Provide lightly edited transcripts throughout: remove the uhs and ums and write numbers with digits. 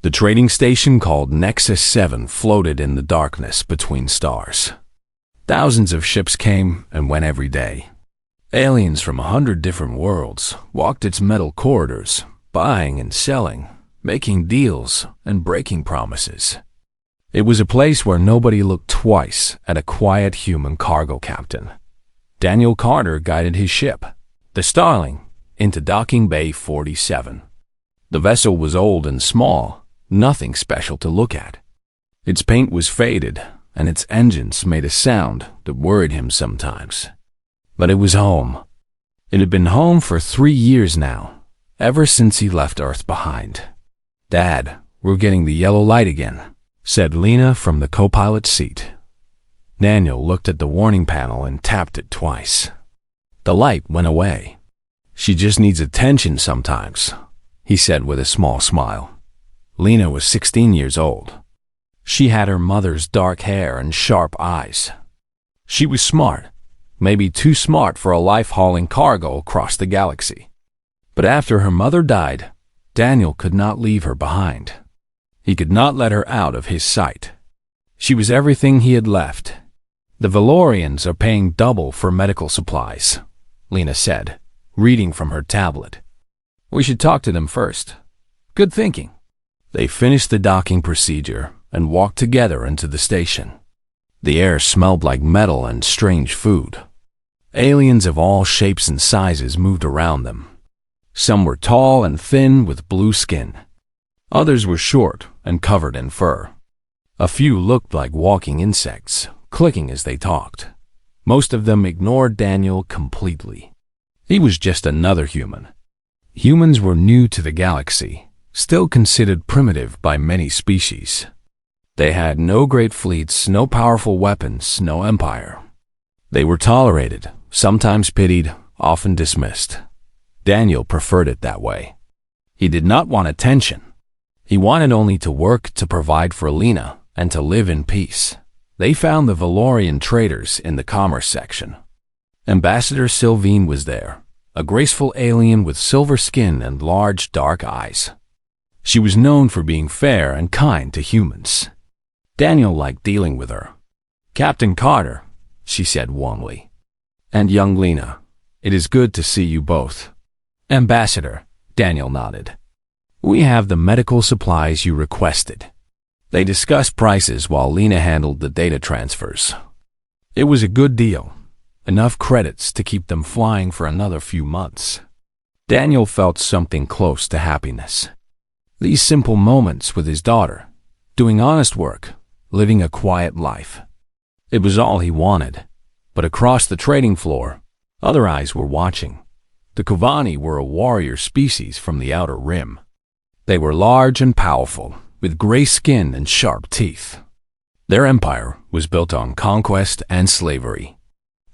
The trading station called Nexus 7 floated in the darkness between stars. Thousands of ships came and went every day. Aliens from 100 different worlds walked its metal corridors, buying and selling, making deals and breaking promises. It was a place where nobody looked twice at a quiet human cargo captain. Daniel Carter guided his ship, the Starling, into Docking Bay 47. The vessel was old and small, nothing special to look at. Its paint was faded, and its engines made a sound that worried him sometimes. But it was home. It had been home for 3 years now, ever since he left Earth behind. "Dad, we're getting the yellow light again," said Lena from the co-pilot seat. Daniel looked at the warning panel and tapped it twice. The light went away. "She just needs attention sometimes," he said with a small smile. Lena was 16 years old. She had her mother's dark hair and sharp eyes. She was smart, maybe too smart for a life hauling cargo across the galaxy. But after her mother died, Daniel could not leave her behind. He could not let her out of his sight. She was everything he had left. "The Valorians are paying double for medical supplies," Lena said, reading from her tablet. "We should talk to them first." "Good thinking." They finished the docking procedure and walked together into the station. The air smelled like metal and strange food. Aliens of all shapes and sizes moved around them. Some were tall and thin with blue skin. Others were short and covered in fur. A few looked like walking insects, clicking as they talked. Most of them ignored Daniel completely. He was just another human. Humans were new to the galaxy, still considered primitive by many species. They had no great fleets, no powerful weapons, no empire. They were tolerated, sometimes pitied, often dismissed. Daniel preferred it that way. He did not want attention. He wanted only to work to provide for Lena and to live in peace. They found the Valorian traders in the commerce section. Ambassador Sylvine was there, a graceful alien with silver skin and large dark eyes. She was known for being fair and kind to humans. Daniel liked dealing with her. "Captain Carter," she said warmly. "And young Lena, it is good to see you both." "Ambassador," Daniel nodded. "We have the medical supplies you requested." They discussed prices while Lena handled the data transfers. It was a good deal, enough credits to keep them flying for another few months. Daniel felt something close to happiness. These simple moments with his daughter, doing honest work, living a quiet life. It was all he wanted. But across the trading floor, other eyes were watching. The Kovani were a warrior species from the outer rim. They were large and powerful, with gray skin and sharp teeth. Their empire was built on conquest and slavery.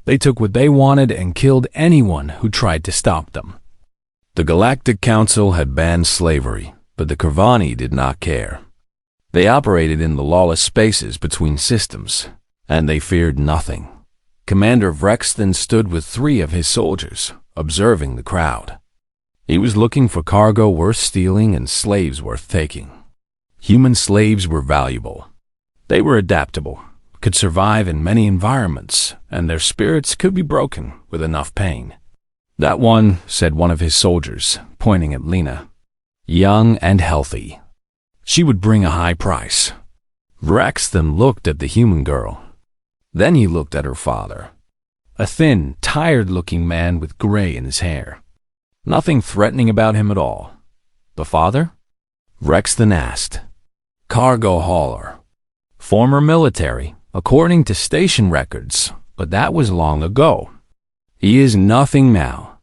They took what they wanted and killed anyone who tried to stop them. The Galactic Council had banned slavery, but the Kovani did not care. They operated in the lawless spaces between systems, and they feared nothing. Commander Vrexton stood with 3 of his soldiers, observing the crowd. He was looking for cargo worth stealing and slaves worth taking. Human slaves were valuable. They were adaptable, could survive in many environments, and their spirits could be broken with enough pain. "That one," said one of his soldiers, pointing at Lena. "Young and healthy. She would bring a high price." Vrexton looked at the human girl. Then he looked at her father. A thin, tired-looking man with gray in his hair. Nothing threatening about him at all. "The father?" Vrexton asked. "Cargo hauler. Former military, according to station records, but that was long ago. He is nothing now."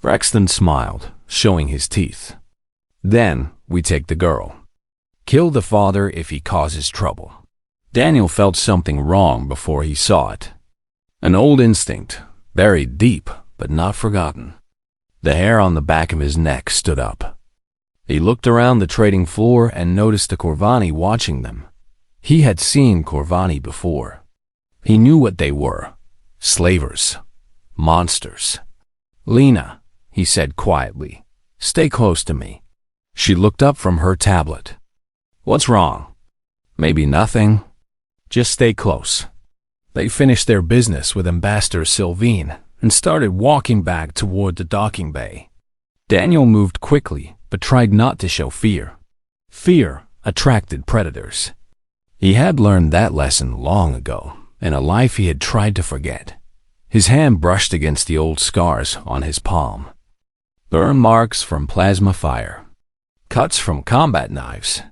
Vrexton smiled, showing his teeth. "Then we take the girl. Kill the father if he causes trouble." Daniel felt something wrong before he saw it. An old instinct, buried deep but not forgotten. The hair on the back of his neck stood up. He looked around the trading floor and noticed the Corvani watching them. He had seen Corvani before. He knew what they were. Slavers. Monsters. "Lena," he said quietly, "stay close to me." She looked up from her tablet. What's wrong? Maybe nothing. Just stay close. They finished their business with Ambassador Sylvine and started walking back toward the docking bay. Daniel moved quickly, but tried not to show fear. Fear attracted predators. He had learned that lesson long ago, in a life he had tried to forget. His hand brushed against the old scars on his palm. Burn marks from plasma fire. Cuts from combat knives.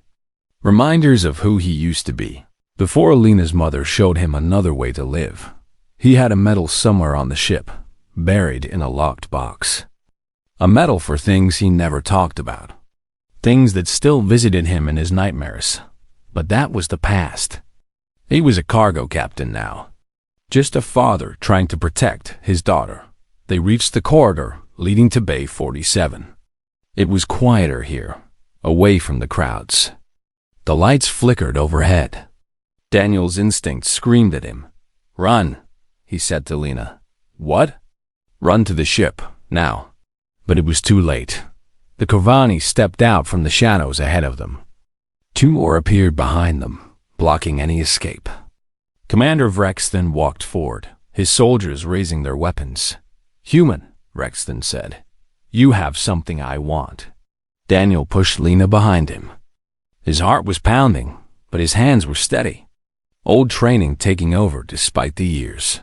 Reminders of who he used to be. Before Lena's mother showed him another way to live, he had a medal somewhere on the ship, buried in a locked box. A medal for things he never talked about. Things that still visited him in his nightmares. But that was the past. He was a cargo captain now. Just a father trying to protect his daughter. They reached the corridor leading to Bay 47. It was quieter here, away from the crowds. The lights flickered overhead. Daniel's instinct screamed at him. "Run," he said to Lena. "What?" "Run to the ship, now." But it was too late. The Corvani stepped out from the shadows ahead of them. Two more appeared behind them, blocking any escape. Commander Rexton walked forward, his soldiers raising their weapons. "Human," Rexton said. "You have something I want." Daniel pushed Lena behind him. His heart was pounding, but his hands were steady. Old training taking over despite the years.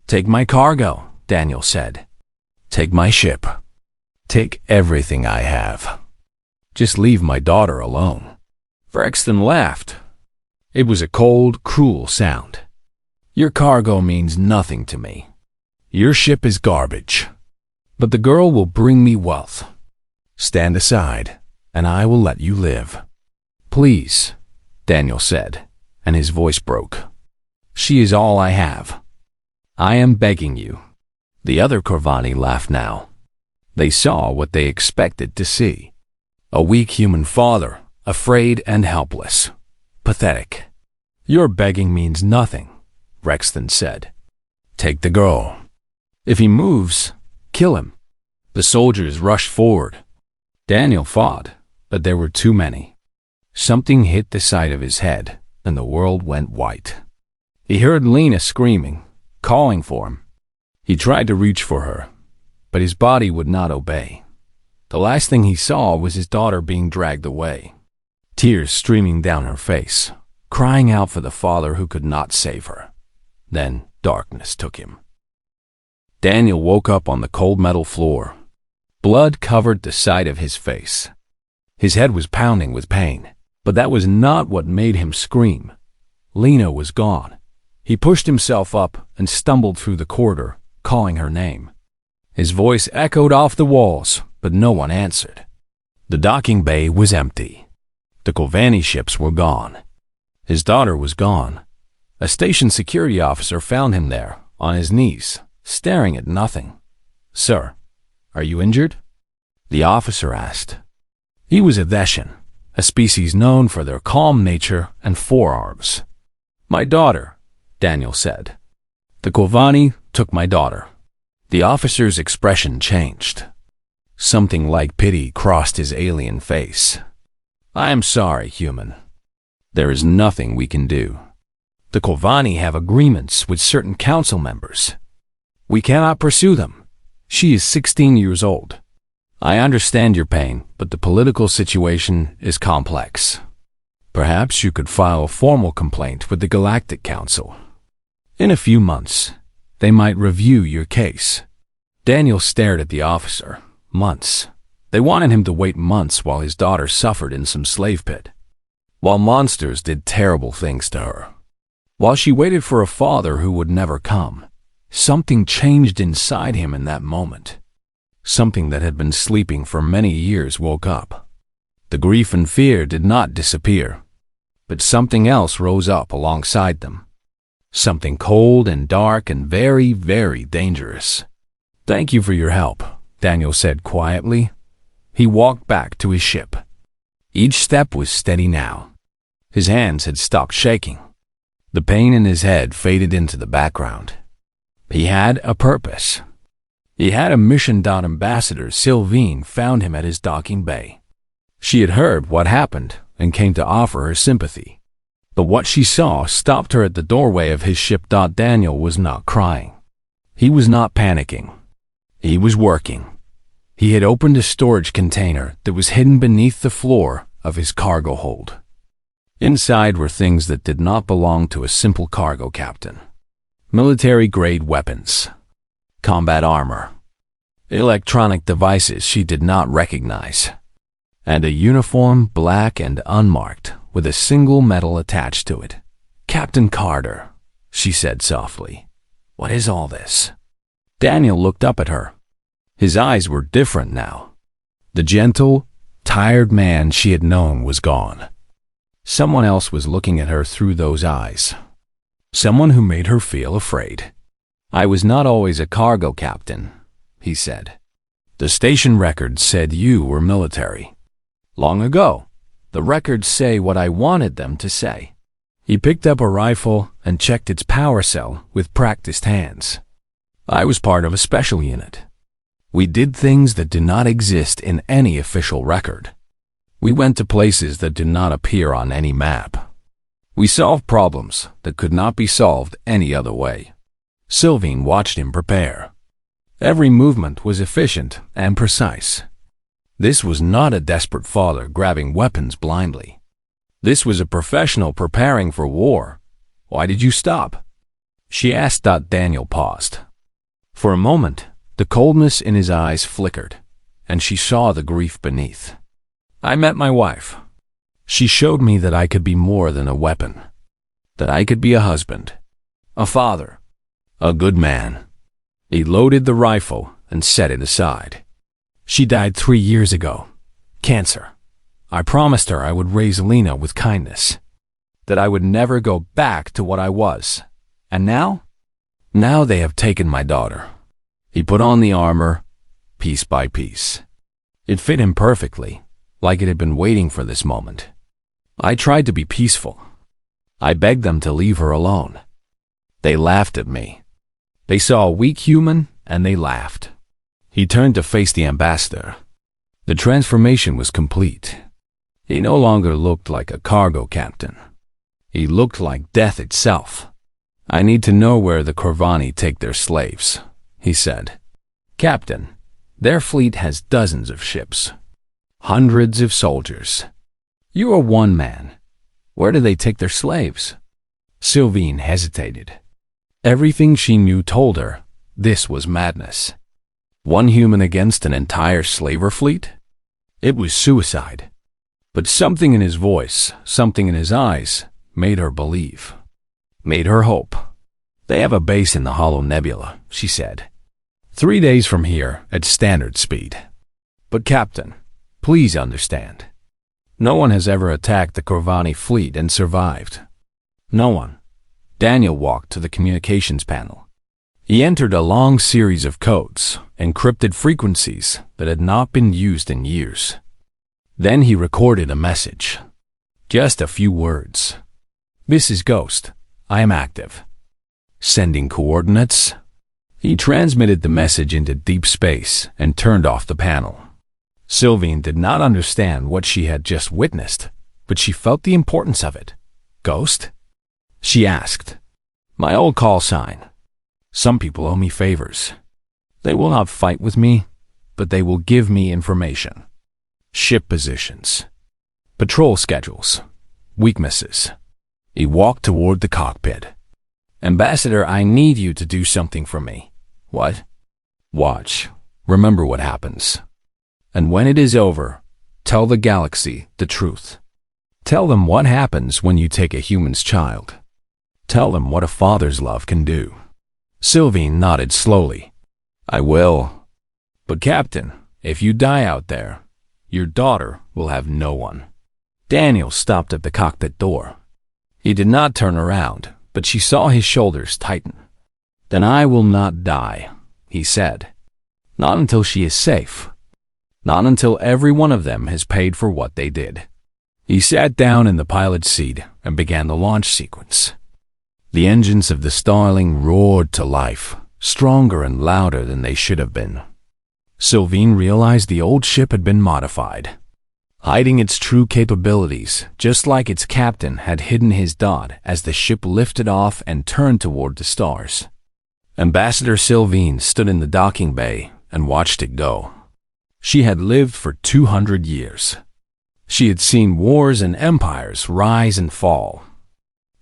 "Take my cargo," Daniel said. "Take my ship. Take everything I have. Just leave my daughter alone." Rexton laughed. It was a cold, cruel sound. "Your cargo means nothing to me. Your ship is garbage. But the girl will bring me wealth. Stand aside, and I will let you live." "Please," Daniel said, and his voice broke. "She is all I have. I am begging you." The other Corvani laughed now. They saw what they expected to see. A weak human father, afraid and helpless. Pathetic. "Your begging means nothing," Rexton said. "Take the girl. If he moves, kill him." The soldiers rushed forward. Daniel fought, but there were too many. Something hit the side of his head, and the world went white. He heard Lena screaming, calling for him. He tried to reach for her, but his body would not obey. The last thing he saw was his daughter being dragged away, tears streaming down her face, crying out for the father who could not save her. Then darkness took him. Daniel woke up on the cold metal floor. Blood covered the side of his face. His head was pounding with pain, but that was not what made him scream. Lena was gone. He pushed himself up and stumbled through the corridor, calling her name. His voice echoed off the walls, but no one answered. The docking bay was empty. The Corvani ships were gone. His daughter was gone. A station security officer found him there, on his knees, staring at nothing. "Sir, are you injured?" the officer asked. He was a Theshan, a species known for their calm nature and forearms. "My daughter," Daniel said. "The Corvani took my daughter." The officer's expression changed. Something like pity crossed his alien face. "I am sorry, human. There is nothing we can do. The Corvani have agreements with certain council members. We cannot pursue them. She is 16 years old. I understand your pain, but the political situation is complex. Perhaps you could file a formal complaint with the Galactic Council. In a few months, they might review your case." Daniel stared at the officer. Months. They wanted him to wait months while his daughter suffered in some slave pit. While monsters did terrible things to her. While she waited for a father who would never come. Something changed inside him in that moment. Something that had been sleeping for many years woke up. The grief and fear did not disappear, but something else rose up alongside them. Something cold and dark and very, very dangerous. "Thank you for your help," Daniel said quietly. He walked back to his ship. Each step was steady now. His hands had stopped shaking. The pain in his head faded into the background. He had a purpose. He had a mission. Ambassador Sylvine found him at his docking bay. She had heard what happened and came to offer her sympathy. But what she saw stopped her at the doorway of his ship. Daniel was not crying. He was not panicking. He was working. He had opened a storage container that was hidden beneath the floor of his cargo hold. Inside were things that did not belong to a simple cargo captain. Military-grade weapons, combat armor, electronic devices she did not recognize, and a uniform, black and unmarked, with a single medal attached to it. "Captain Carter," she said softly, "what is all this?" Daniel looked up at her. His eyes were different now. The gentle, tired man she had known was gone. Someone else was looking at her through those eyes. Someone who made her feel afraid. "I was not always a cargo captain," he said. "The station records said you were military. Long ago, the records say what I wanted them to say." He picked up a rifle and checked its power cell with practiced hands. "I was part of a special unit. We did things that do not exist in any official record. We went to places that did not appear on any map. We solved problems that could not be solved any other way." Sylvain watched him prepare. Every movement was efficient and precise. This was not a desperate father grabbing weapons blindly. This was a professional preparing for war. "Why did you stop?" she asked. Daniel paused. For a moment, the coldness in his eyes flickered, and she saw the grief beneath. "I met my wife. She showed me that I could be more than a weapon, that I could be a husband, a father, a good man." He loaded the rifle and set it aside. "She died 3 years ago. Cancer. I promised her I would raise Lena with kindness, that I would never go back to what I was. And now? Now they have taken my daughter." He put on the armor, piece by piece. It fit him perfectly, like it had been waiting for this moment. "I tried to be peaceful. I begged them to leave her alone. They laughed at me. They saw a weak human, and they laughed." He turned to face the ambassador. The transformation was complete. He no longer looked like a cargo captain. He looked like death itself. "I need to know where the Corvani take their slaves," he said. "Captain, their fleet has dozens of ships, hundreds of soldiers. You are one man. Where do they take their slaves?" Sylvain hesitated. Everything she knew told her this was madness. One human against an entire slaver fleet? It was suicide. But something in his voice, something in his eyes, made her believe, made her hope. "They have a base in the Hollow Nebula," she said. 3 days from here at standard speed. But Captain, please understand. No one has ever attacked the Corvani fleet and survived. No one." Daniel walked to the communications panel. He entered a long series of codes, encrypted frequencies that had not been used in years. Then he recorded a message. Just a few words. "This is Ghost. I am active. Sending coordinates." He transmitted the message into deep space and turned off the panel. Sylvain did not understand what she had just witnessed, but she felt the importance of it. "Ghost?" she asked. "My old call sign. Some people owe me favors. They will not fight with me, but they will give me information. Ship positions, patrol schedules, weaknesses." He walked toward the cockpit. "Ambassador, I need you to do something for me." "What?" "Watch. Remember what happens. And when it is over, tell the galaxy the truth. Tell them what happens when you take a human's child. Tell them what a father's love can do." Sylvain nodded slowly. "I will. But Captain, if you die out there, your daughter will have no one." Daniel stopped at the cockpit door. He did not turn around, but she saw his shoulders tighten. "Then I will not die," he said. "Not until she is safe. Not until every one of them has paid for what they did." He sat down in the pilot's seat and began the launch sequence. The engines of the Starling roared to life, stronger and louder than they should have been. Sylvain realized the old ship had been modified. hiding its true capabilities, just like its captain had hidden his dot as the ship lifted off and turned toward the stars. Ambassador Sylvine stood in the docking bay and watched it go. She had lived for 200 years. She had seen wars and empires rise and fall.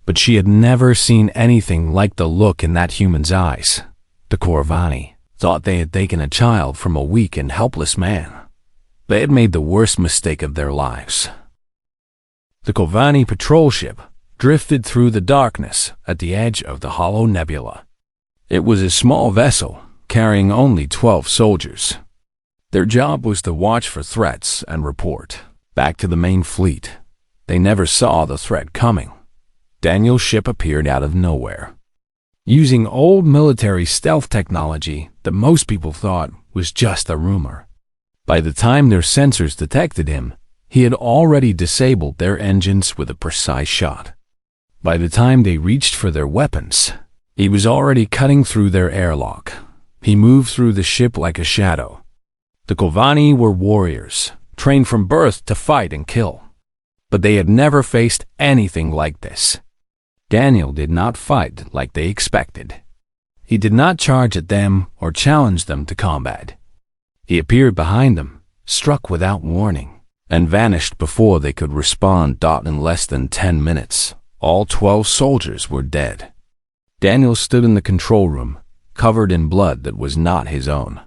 But she had never seen anything like the look in that human's eyes. The Corvani thought they had taken a child from a weak and helpless man. They had made the worst mistake of their lives. The Corvani patrol ship drifted through the darkness at the edge of the Hollow Nebula. It was a small vessel carrying only 12 soldiers. Their job was to watch for threats and report back to the main fleet. They never saw the threat coming. Daniel's ship appeared out of nowhere. Using old military stealth technology that most people thought was just a rumor. By the time their sensors detected him, he had already disabled their engines with a precise shot. By the time they reached for their weapons, he was already cutting through their airlock. He moved through the ship like a shadow. The Corvani were warriors, trained from birth to fight and kill. But they had never faced anything like this. Daniel did not fight like they expected. He did not charge at them or challenge them to combat. He appeared behind them, struck without warning, and vanished before they could respond. In less than 10 minutes, all 12 soldiers were dead. Daniel stood in the control room, covered in blood that was not his own.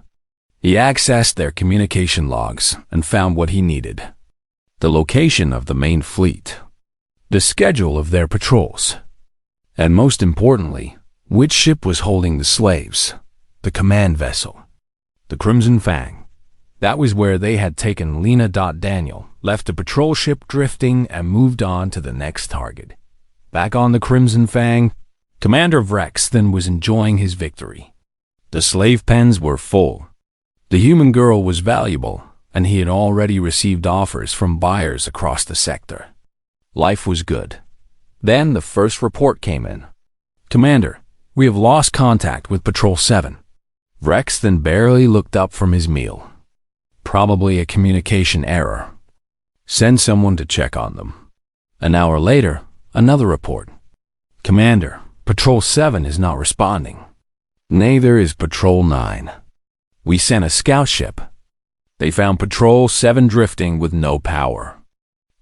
He accessed their communication logs and found what he needed: the location of the main fleet, the schedule of their patrols, and most importantly, which ship was holding the slaves, the command vessel, the Crimson Fang. That was where they had taken Lena. Daniel left the patrol ship drifting and moved on to the next target. Back on the Crimson Fang, Commander Vrex then was enjoying his victory. The slave pens were full. The human girl was valuable, and he had already received offers from buyers across the sector. Life was good. Then the first report came in. "Commander, we have lost contact with Patrol 7. Vrex then barely looked up from his meal. Probably a communication error. Send someone to check on them. An hour later, another report. "Commander, Patrol 7 is not responding. Neither is Patrol 9. We sent a scout ship. They found Patrol 7 drifting with no power.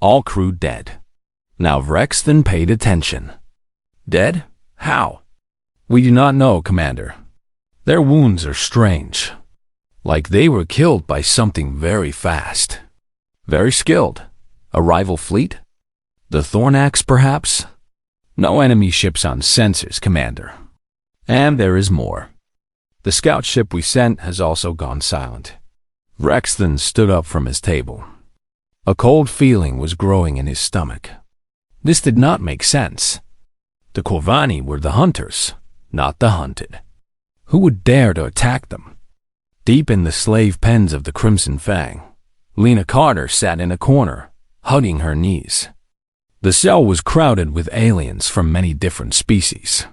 All crew dead." Now Vrex then paid attention. "Dead? How?" "We do not know, Commander. Their wounds are strange. Like they were killed by something very fast. Very skilled. A rival fleet? The Thornax, perhaps? No enemy ships on sensors, Commander. And there is more. The scout ship we sent has also gone silent." Vrex then stood up from his table. A cold feeling was growing in his stomach. This did not make sense. The Corvani were the hunters, not the hunted. Who would dare to attack them? Deep in the slave pens of the Crimson Fang, Lena Carter sat in a corner, hugging her knees. The cell was crowded with aliens from many different species.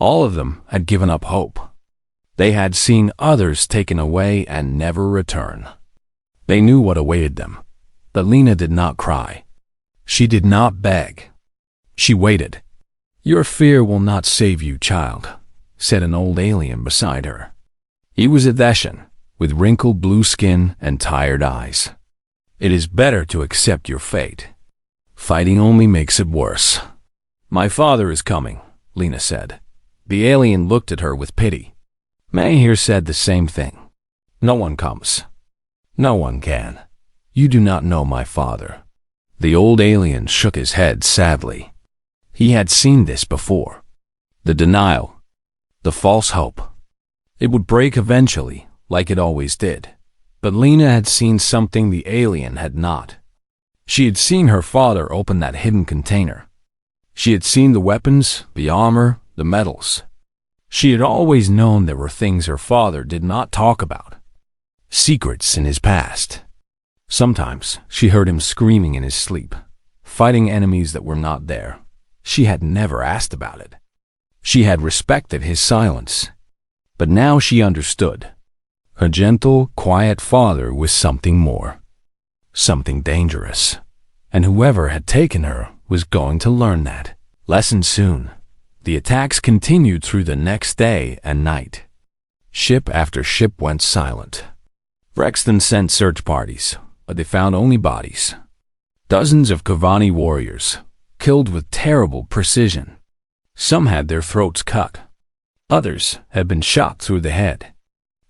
All of them had given up hope. They had seen others taken away and never return. They knew what awaited them, but Lena did not cry. She did not beg. She waited. "Your fear will not save you, child," said an old alien beside her. He was a Theshan, with wrinkled blue skin and tired eyes. "It is better to accept your fate. Fighting only makes it worse." "My father is coming," Lena said. The alien looked at her with pity. Mahir said the same thing. "No one comes. No one can. You do not know my father." The old alien shook his head sadly. He had seen this before. The denial. The false hope. It would break eventually, like it always did. But Lena had seen something the alien had not. She had seen her father open that hidden container. She had seen the weapons, the armor, the metals. She had always known there were things her father did not talk about. Secrets in his past. Sometimes she heard him screaming in his sleep, fighting enemies that were not there. She had never asked about it. She had respected his silence. But now she understood. Her gentle, quiet father was something more. something dangerous. And whoever had taken her was going to learn that lesson soon. The attacks continued through the next day and night. Ship after ship went silent. Rexton sent search parties, but they found only bodies. Dozens of Kavani warriors, killed with terrible precision. Some had their throats cut. Others had been shot through the head.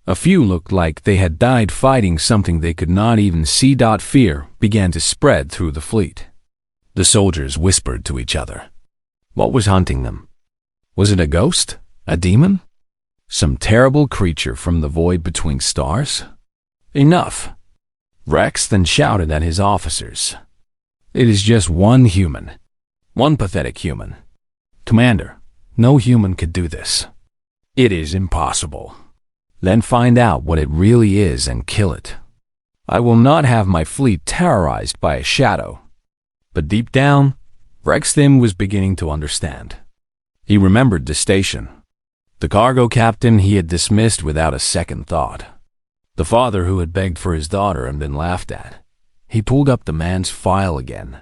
A few looked like they had died fighting something they could not even see. Fear began to spread through the fleet. The soldiers whispered to each other. What was hunting them? Was it a ghost? A demon? Some terrible creature from the void between stars? Enough! Rex then shouted at his officers. It is just one human. One pathetic human. Commander, no human could do this. It is impossible. Then find out what it really is and kill it. I will not have my fleet terrorized by a shadow. But deep down, Rexton was beginning to understand. He remembered the station. The cargo captain he had dismissed without a second thought. The father who had begged for his daughter and been laughed at. He pulled up the man's file again.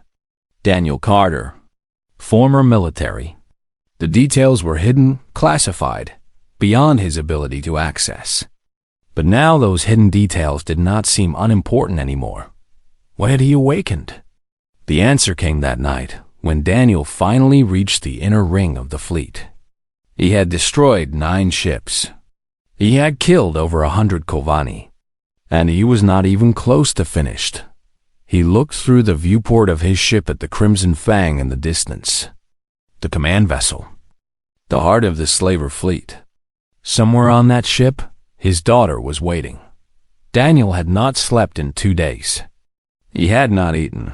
Daniel Carter. Former military. The details were hidden, classified, beyond his ability to access. But now those hidden details did not seem unimportant anymore. What had he awakened? The answer came that night, when Daniel finally reached the inner ring of the fleet. He had destroyed 9 ships. He had killed over 100 Kovani. And he was not even close to finished. He looked through the viewport of his ship at the Crimson Fang in the distance. The command vessel. The heart of the slaver fleet. Somewhere on that ship, his daughter was waiting. Daniel had not slept in 2 days. He had not eaten.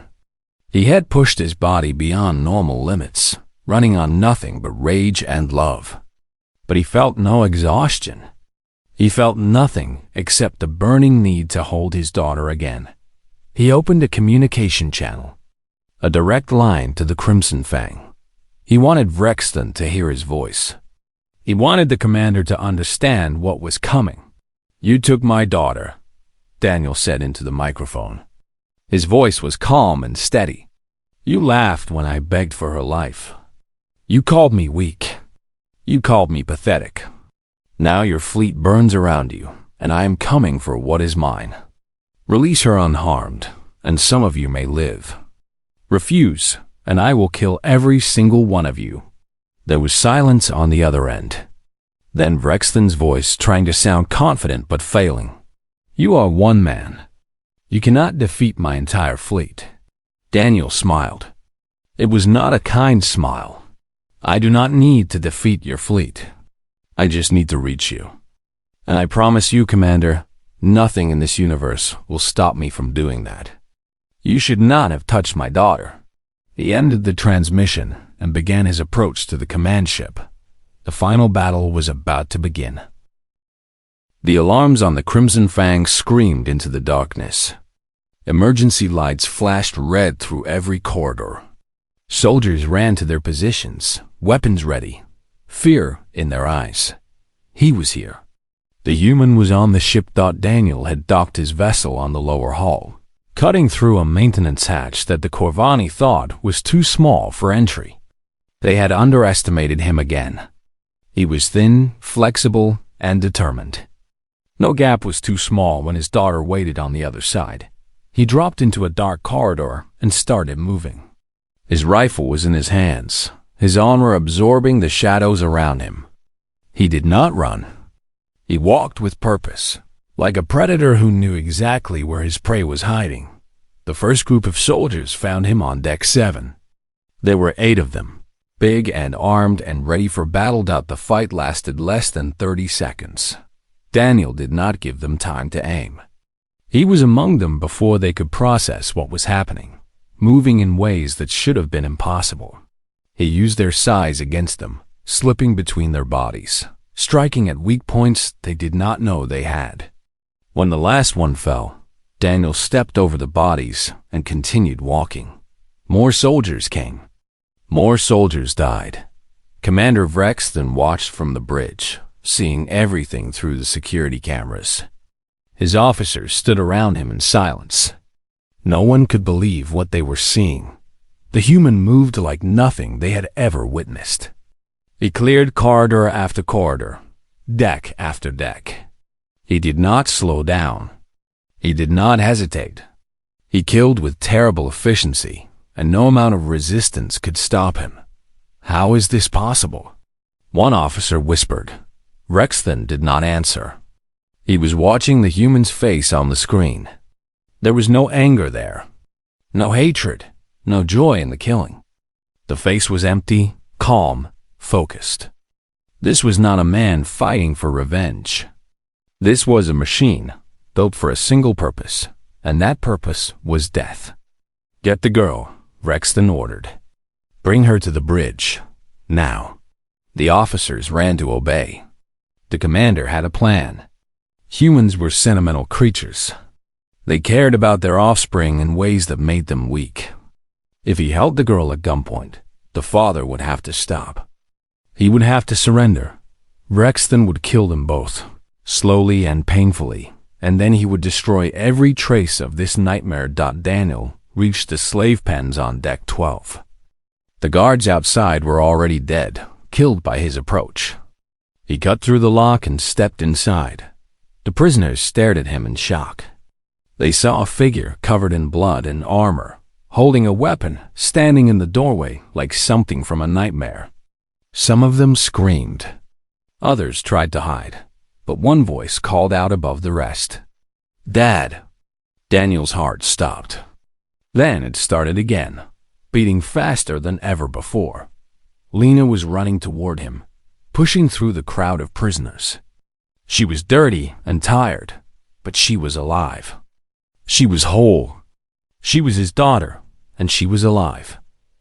He had pushed his body beyond normal limits, running on nothing but rage and love. But he felt no exhaustion. He felt nothing except the burning need to hold his daughter again. He opened a communication channel, a direct line to the Crimson Fang. He wanted Rexton to hear his voice. He wanted the commander to understand what was coming. You took my daughter, Daniel said into the microphone. His voice was calm and steady. You laughed when I begged for her life. You called me weak. You called me pathetic. Now your fleet burns around you, and I am coming for what is mine. Release her unharmed, and some of you may live. Refuse, and I will kill every single one of you. There was silence on the other end. Then Rexton's voice, trying to sound confident but failing. You are one man. You cannot defeat my entire fleet. Daniel smiled. It was not a kind smile. I do not need to defeat your fleet. I just need to reach you. And I promise you, Commander, nothing in this universe will stop me from doing that. You should not have touched my daughter. He ended the transmission and began his approach to the command ship. The final battle was about to begin. The alarms on the Crimson Fang screamed into the darkness. Emergency lights flashed red through every corridor. Soldiers ran to their positions, weapons ready, fear in their eyes. He was here. The human was on the ship. Daniel had docked his vessel on the lower hull, cutting through a maintenance hatch that the Corvani thought was too small for entry. They had underestimated him again. He was thin, flexible, and determined. No gap was too small when his daughter waited on the other side. He dropped into a dark corridor and started moving. His rifle was in his hands, his armor absorbing the shadows around him. He did not run. He walked with purpose, like a predator who knew exactly where his prey was hiding. The first group of soldiers found him on deck 7. There were 8 of them, big and armed and ready for battle. The fight lasted less than 30 seconds. Daniel did not give them time to aim. He was among them before they could process what was happening, moving in ways that should have been impossible. He used their size against them, slipping between their bodies, striking at weak points they did not know they had. When the last one fell, Daniel stepped over the bodies and continued walking. More soldiers came. More soldiers died. Commander Rexton watched from the bridge, seeing everything through the security cameras. His officers stood around him in silence. No one could believe what they were seeing. The human moved like nothing they had ever witnessed. He cleared corridor after corridor, deck after deck. He did not slow down. He did not hesitate. He killed with terrible efficiency, and no amount of resistance could stop him. How is this possible? One officer whispered. Rexton did not answer. He was watching the human's face on the screen. There was no anger there, no hatred, no joy in the killing. The face was empty, calm, focused. This was not a man fighting for revenge. This was a machine built for a single purpose, and that purpose was death. Get the girl, Rexton ordered. Bring her to the bridge, now. The officers ran to obey. The commander had a plan. Humans were sentimental creatures. They cared about their offspring in ways that made them weak. If he held the girl at gunpoint, the father would have to stop. He would have to surrender. Rexton would kill them both, slowly and painfully, and then he would destroy every trace of this nightmare. Daniel reached the slave pens on deck 12. The guards outside were already dead, killed by his approach. He cut through the lock and stepped inside. The prisoners stared at him in shock. They saw a figure covered in blood and armor, holding a weapon, standing in the doorway like something from a nightmare. Some of them screamed. Others tried to hide, but one voice called out above the rest. "Dad!" Daniel's heart stopped. Then it started again, beating faster than ever before. Lena was running toward him, pushing through the crowd of prisoners. She was dirty and tired, but she was alive. She was whole. She was his daughter, and she was alive.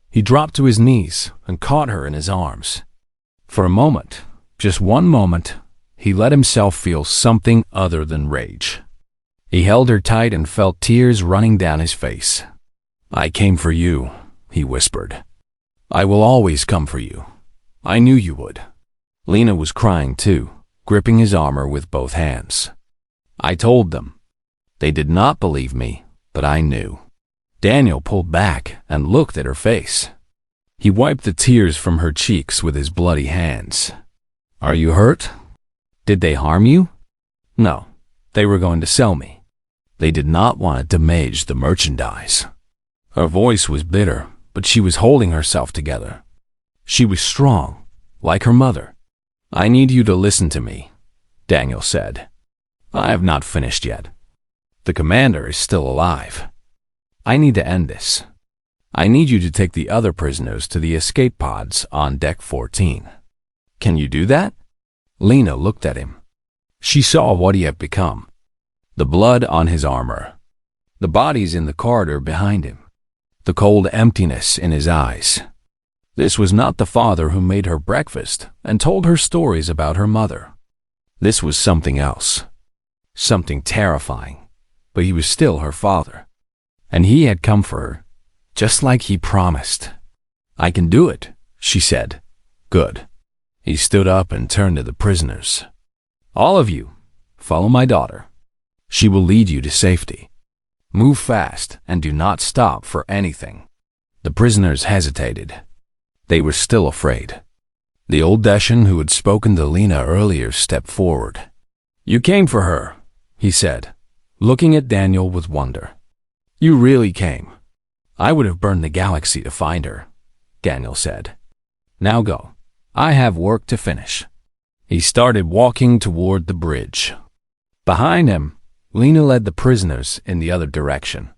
He dropped to his knees and caught her in his arms. For a moment, just one moment, he let himself feel something other than rage. He held her tight and felt tears running down his face. "I came for you," he whispered. "I will always come for you. I knew you would." Lena was crying too, gripping his armor with both hands. "I told them. They did not believe me, but I knew." Daniel pulled back and looked at her face. He wiped the tears from her cheeks with his bloody hands. "Are you hurt? Did they harm you?" "No, they were going to sell me. They did not want to damage the merchandise." Her voice was bitter, but she was holding herself together. She was strong, like her mother. "I need you to listen to me," Daniel said. "I have not finished yet. The commander is still alive. I need to end this. I need you to take the other prisoners to the escape pods on deck 14. Can you do that?" Lena looked at him. She saw what he had become. The blood on his armor. The bodies in the corridor behind him. The cold emptiness in his eyes. This was not the father who made her breakfast and told her stories about her mother. This was something else. Something terrifying. But he was still her father. And he had come for her, just like he promised. "I can do it," she said. "Good." He stood up and turned to the prisoners. "All of you, follow my daughter. She will lead you to safety. Move fast and do not stop for anything." The prisoners hesitated. They were still afraid. The old Dacian who had spoken to Lena earlier stepped forward. "You came for her," he said, looking at Daniel with wonder. "You really came. I would have burned the galaxy to find her," Daniel said. "Now go. I have work to finish." He started walking toward the bridge. Behind him, Lena led the prisoners in the other direction.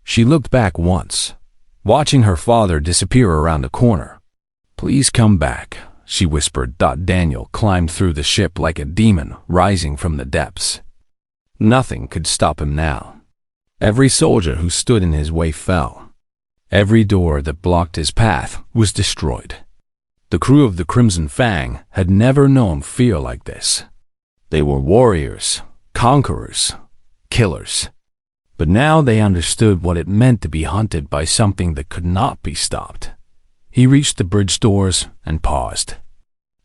She looked back once, watching her father disappear around a corner. "Please come back," she whispered. Daniel climbed through the ship like a demon rising from the depths. Nothing could stop him now. Every soldier who stood in his way fell. Every door that blocked his path was destroyed. The crew of the Crimson Fang had never known fear like this. They were warriors, conquerors, killers. But now they understood what it meant to be hunted by something that could not be stopped. He reached the bridge doors and paused.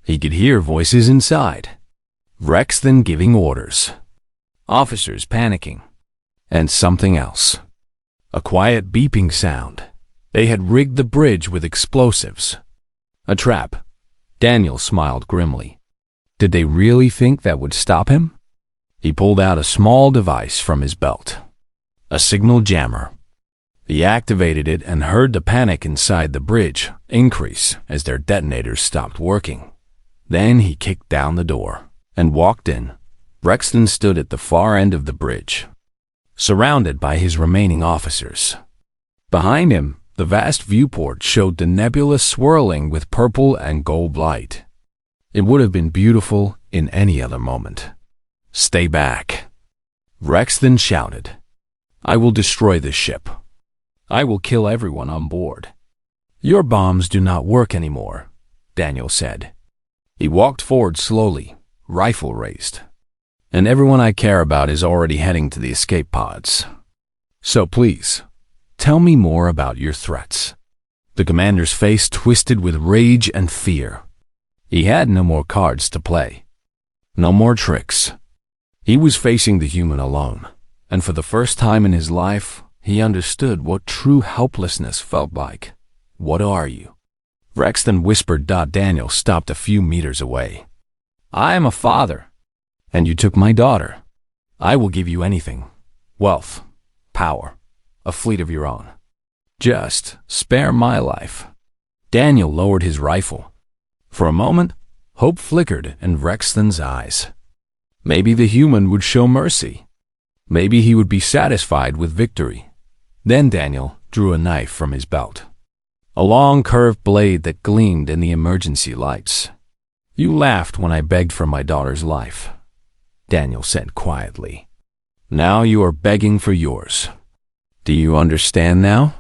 He could hear voices inside. Rexton giving orders. Officers panicking. And something else. A quiet beeping sound. They had rigged the bridge with explosives. A trap. Daniel smiled grimly. Did they really think that would stop him? He pulled out a small device from his belt. A signal jammer. He activated it and heard the panic inside the bridge increase as their detonators stopped working. Then he kicked down the door and walked in. Rexton stood at the far end of the bridge, surrounded by his remaining officers. Behind him, the vast viewport showed the nebula swirling with purple and gold light. It would have been beautiful in any other moment. Stay back. Rexton shouted. I will destroy this ship. I will kill everyone on board. Your bombs do not work anymore, Daniel said. He walked forward slowly, rifle raised. And everyone I care about is already heading to the escape pods. So please, tell me more about your threats. The commander's face twisted with rage and fear. He had no more cards to play. No more tricks. He was facing the human alone, and for the first time in his life, he understood what true helplessness felt like. What are you? Rexton whispered. Daniel stopped a few meters away. I am a father, and you took my daughter. I will give you anything. Wealth, power, a fleet of your own. Just spare my life. Daniel lowered his rifle. For a moment, hope flickered in Rexton's eyes. Maybe the human would show mercy. Maybe he would be satisfied with victory. Then Daniel drew a knife from his belt. A long curved blade that gleamed in the emergency lights. You laughed when I begged for my daughter's life, Daniel said quietly. Now you are begging for yours. Do you understand now?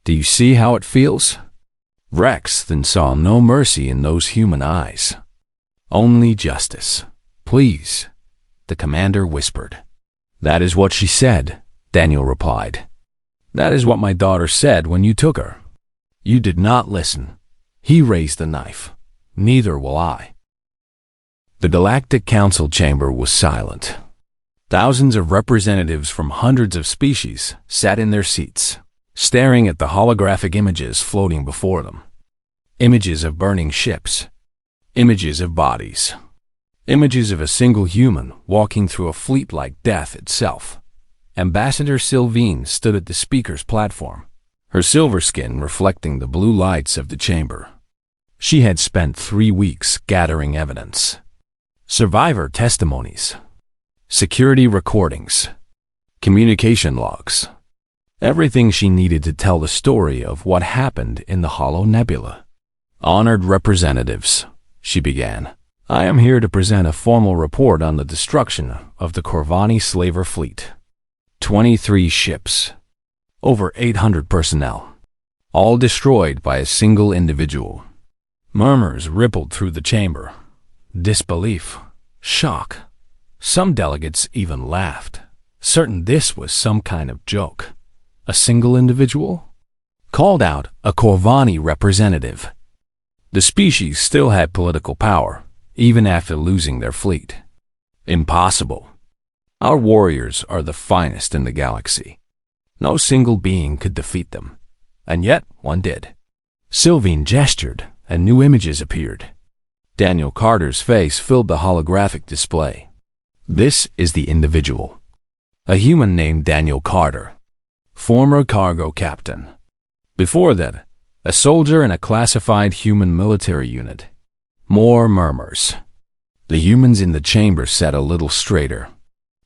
Do you see how it feels? Rex then saw no mercy in those human eyes. Only justice. Please, the commander whispered. That is what she said, Daniel replied. That is what my daughter said when you took her. You did not listen. He raised the knife. Neither will I. The Galactic Council chamber was silent. Thousands of representatives from hundreds of species sat in their seats, staring at the holographic images floating before them. Images of burning ships. Images of bodies. Images of a single human walking through a fleet like death itself. Ambassador Sylvine stood at the speaker's platform, her silver skin reflecting the blue lights of the chamber. She had spent 3 weeks gathering evidence. Survivor testimonies. Security recordings. Communication logs. Everything she needed to tell the story of what happened in the Hollow Nebula. Honored representatives, she began. I am here to present a formal report on the destruction of the Corvani slaver fleet. 23 ships. Over 800 personnel. All destroyed by a single individual. Murmurs rippled through the chamber. Disbelief. Shock. Some delegates even laughed, certain this was some kind of joke. A single individual? Called out a Corvani representative. The species still had political power, even after losing their fleet. Impossible. Our warriors are the finest in the galaxy. No single being could defeat them, and yet one did. Sylvine gestured, and new images appeared. Daniel Carter's face filled the holographic display. This is the individual. A human named Daniel Carter, former cargo captain. Before that, a soldier in a classified human military unit. More murmurs. The humans in the chamber sat a little straighter.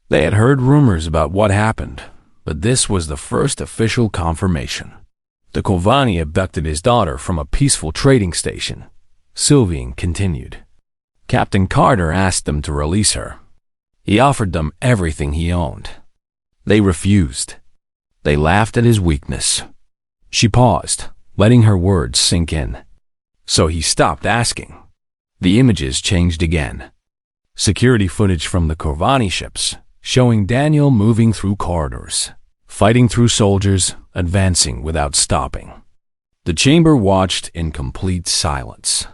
They had heard rumors about what happened, but this was the first official confirmation. The Corvani abducted his daughter from a peaceful trading station. Sylvine continued. Captain Carter asked them to release her. He offered them everything he owned. They refused. They laughed at his weakness. She paused, letting her words sink in. So he stopped asking. The images changed again. Security footage from the Corvani ships, showing Daniel moving through corridors, fighting through soldiers, advancing without stopping. The chamber watched in complete silence.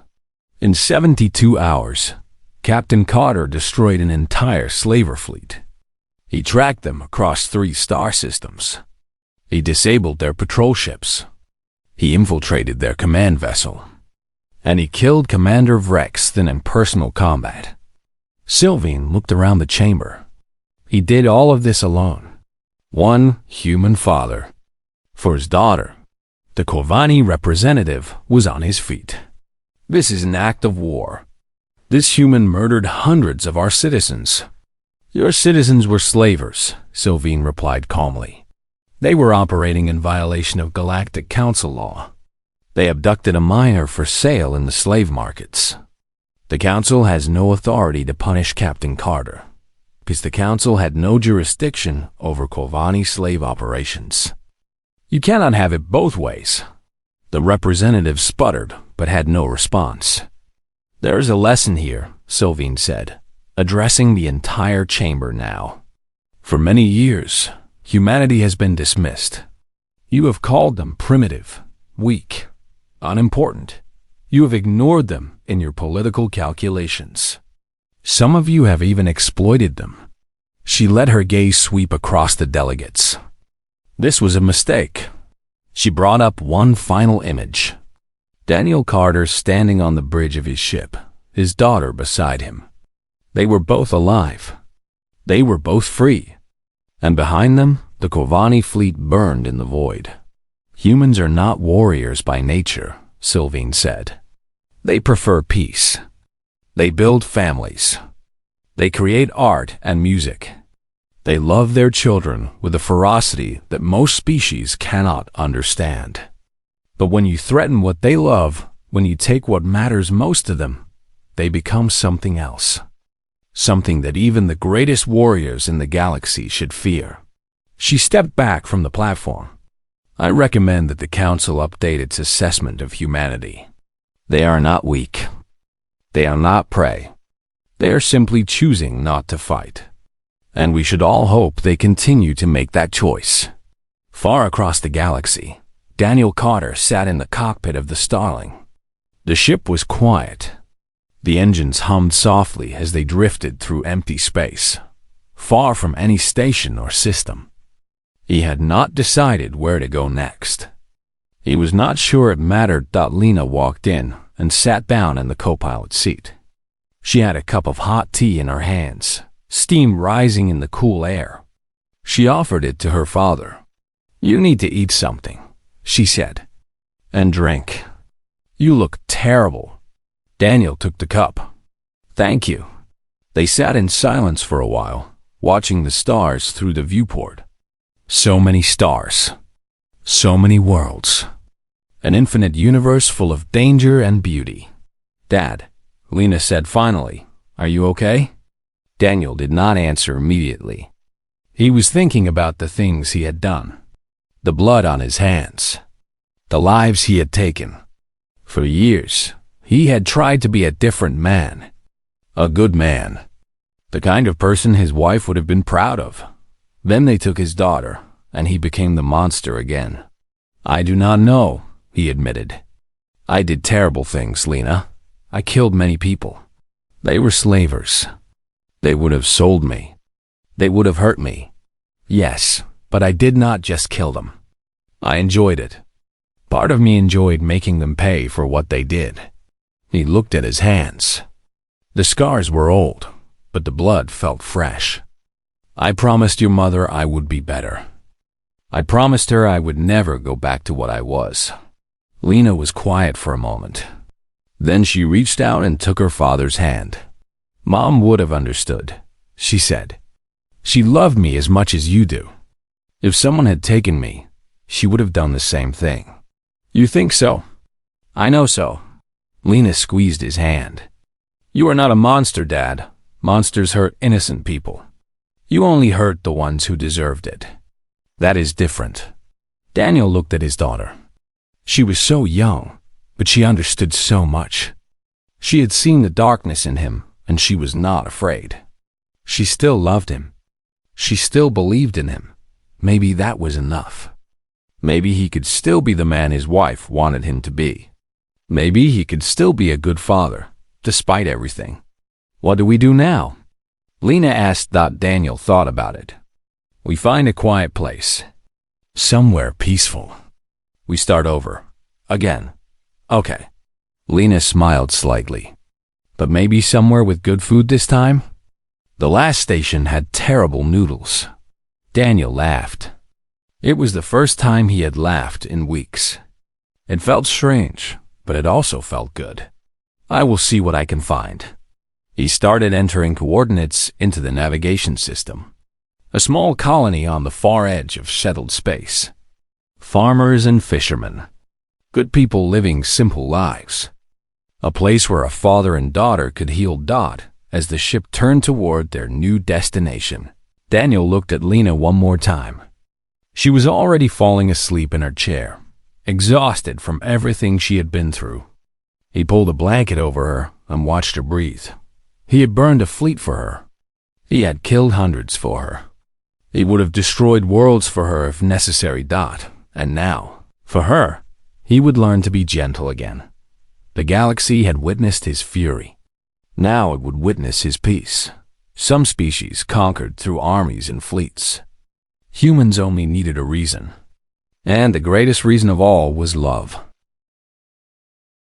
In 72 hours, Captain Carter destroyed an entire slaver fleet. He tracked them across 3 star systems. He disabled their patrol ships. He infiltrated their command vessel. And he killed Commander Vrexthen in personal combat. Sylvain looked around the chamber. He did all of this alone. One human father. For his daughter, the Corvani representative was on his feet. This is an act of war. This human murdered hundreds of our citizens. Your citizens were slavers, Sylvain replied calmly. They were operating in violation of Galactic Council law. They abducted a miner for sale in the slave markets. The Council has no authority to punish Captain Carter, because the Council had no jurisdiction over Corvani slave operations. You cannot have it both ways. The representative sputtered, but had no response. There is a lesson here, Sylvain said, addressing the entire chamber now. For many years, humanity has been dismissed. You have called them primitive, weak, unimportant. You have ignored them in your political calculations. Some of you have even exploited them. She let her gaze sweep across the delegates. This was a mistake. She brought up one final image. Daniel Carter standing on the bridge of his ship, his daughter beside him. They were both alive. They were both free. And behind them, the Corvani fleet burned in the void. Humans are not warriors by nature, Sylvain said. They prefer peace. They build families. They create art and music. They love their children with a ferocity that most species cannot understand. But when you threaten what they love, when you take what matters most to them, they become something else. Something that even the greatest warriors in the galaxy should fear. She stepped back from the platform. I recommend that the Council update its assessment of humanity. They are not weak. They are not prey. They are simply choosing not to fight. And we should all hope they continue to make that choice. Far across the galaxy, Daniel Carter sat in the cockpit of the Starling. The ship was quiet. The engines hummed softly as they drifted through empty space, far from any station or system. He had not decided where to go next. He was not sure it mattered that Lena walked in and sat down in the co-pilot seat. She had a cup of hot tea in her hands, steam rising in the cool air. She offered it to her father. "You need to eat something," she said, "and drink. You look terrible." Daniel took the cup. "Thank you." They sat in silence for a while, watching the stars through the viewport. So many stars. So many worlds. An infinite universe full of danger and beauty. "Dad," Lena said finally, "are you okay?" Daniel did not answer immediately. He was thinking about the things he had done. The blood on his hands. The lives he had taken. For years, he had tried to be a different man. A good man. The kind of person his wife would have been proud of. Then they took his daughter, and he became the monster again. "I do not know," he admitted. "I did terrible things, Lena. I killed many people. They were slavers. They would have sold me. They would have hurt me. Yes, but I did not just kill them. I enjoyed it. Part of me enjoyed making them pay for what they did." He looked at his hands. The scars were old, but the blood felt fresh. "I promised your mother I would be better. I promised her I would never go back to what I was." Lena was quiet for a moment. Then she reached out and took her father's hand. "Mom would have understood," she said. "She loved me as much as you do. If someone had taken me, she would have done the same thing." "You think so?" "I know so." Lena squeezed his hand. "You are not a monster, Dad. Monsters hurt innocent people. You only hurt the ones who deserved it. That is different." Daniel looked at his daughter. She was so young, but she understood so much. She had seen the darkness in him, and she was not afraid. She still loved him. She still believed in him. Maybe that was enough. Maybe he could still be the man his wife wanted him to be. Maybe he could still be a good father, despite everything. "What do we do now?" Lena asked. Daniel thought about it. "We find a quiet place." Somewhere peaceful. We start over. Again. Okay. Lena smiled slightly. But maybe somewhere with good food this time? The last station had terrible noodles. Daniel laughed. It was the first time he had laughed in weeks. It felt strange, but it also felt good. I will see what I can find. He started entering coordinates into the navigation system. A small colony on the far edge of settled space. Farmers and fishermen. Good people living simple lives. A place where a father and daughter could heal Dot as the ship turned toward their new destination. Daniel looked at Lena one more time. She was already falling asleep in her chair, exhausted from everything she had been through. He pulled a blanket over her and watched her breathe. He had burned a fleet for her. He had killed hundreds for her. He would have destroyed worlds for her if necessary. And now, for her, he would learn to be gentle again. The galaxy had witnessed his fury. Now it would witness his peace. Some species conquered through armies and fleets. Humans only needed a reason. And the greatest reason of all was love.